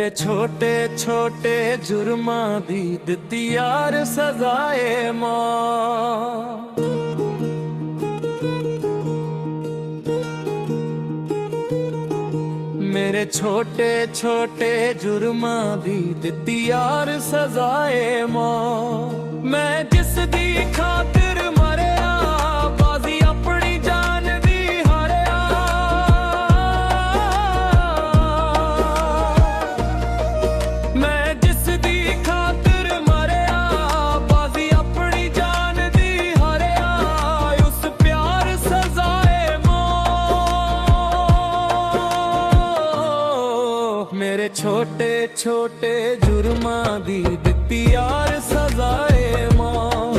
मेरे छोटे छोटे जुर्मां दी दित्ती यार सजाए मां। मेरे छोटे छोटे जुर्मां दी दित्ती यार सजाए मां। मैं जिस दी खातिर मरिया बाजी अपनी जान दी हारिया। मैं जिस दी खातिर मरिया बाजी अपनी जान दी हारिया। उस प्यार सजाए मां। मेरे छोटे छोटे जुर्मां दी दित्ती यार सजाए मां।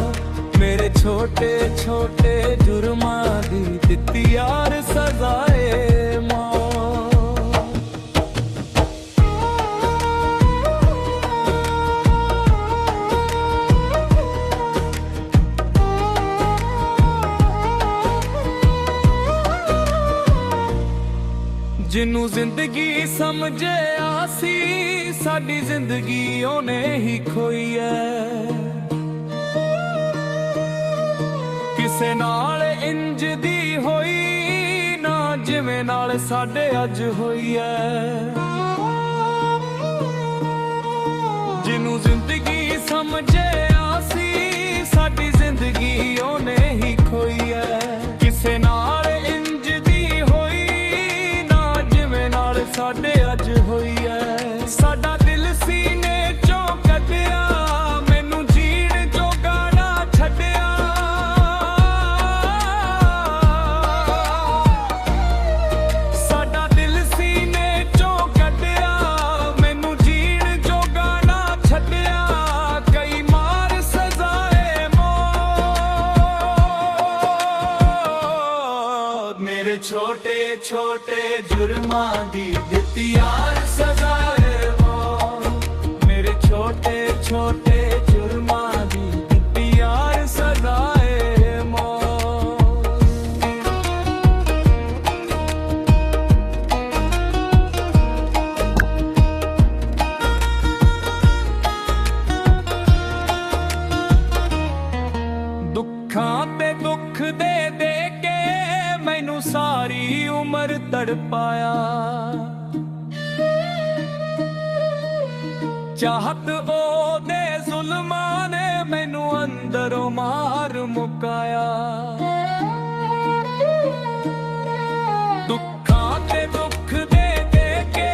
मेरे छोटे छोटे जुर्मां दी दित्ती यार सजाए मां। जिन्नू जिंदगी समझे आसी साडी जिंदगी ओने ही खोई है। किसे नाल इंज दी होई ना जिवें नाल साडे अज होई है। जिन्नू जिंदगी समझे आसी साडी जिंदगी ओने ही खोई है। किसे नाल इंज दी होई ना जिवें नाल साडे अज होई है। साडा दिल सीने चों कढिया मैनू जीण जोगा ना छड्डिया। साडा दिल सीने चों कढिया मैनू जीण जोगा ना छड्डिया। कई मार सजाए मौत। मेरे छोटे छोटे जुर्मां दी दित्ती यार सजाए मौत। मेरे छोटे छोटे जुर्मां दी दित्ती यार सजाए मौत। दुखां ते दुख दे दे के मैनू सारी उम्र तड़पाया। चाहत ओदे जुल्मां ने मैनू अंदरों मार मुकाया। दुखां ते दुख दे दे के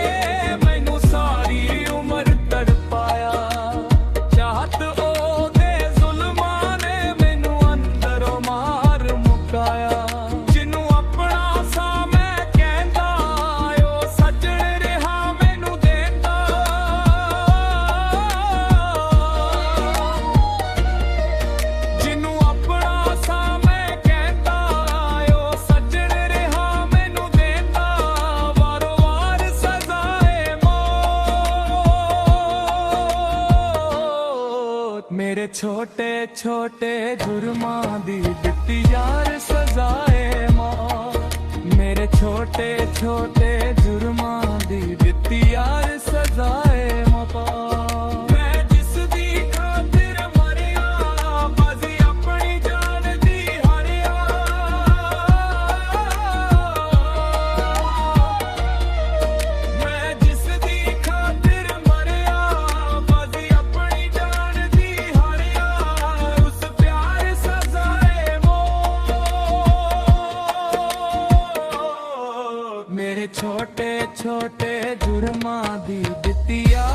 मैनू सारी उम्र तड़पाया। चाहत ओदे जुल्मां ने मैनू अंदरों मार मुकाया। मेरे छोटे छोटे जुर्मां दी दित्ती यार सजाए मौत। मेरे छोटे छोटे जुर्मां दी दित्ती यार सजाए मौत। मैं जिस दी खातिर मरिया बाजी अपनी जान दी हारिया। मैं जिस दी खातिर मरिया बाजी अपनी जान दी हारिया। उस प्यार सजाए मौत। मेरे छोटे छोटे जुर्मां दी दित्ती यार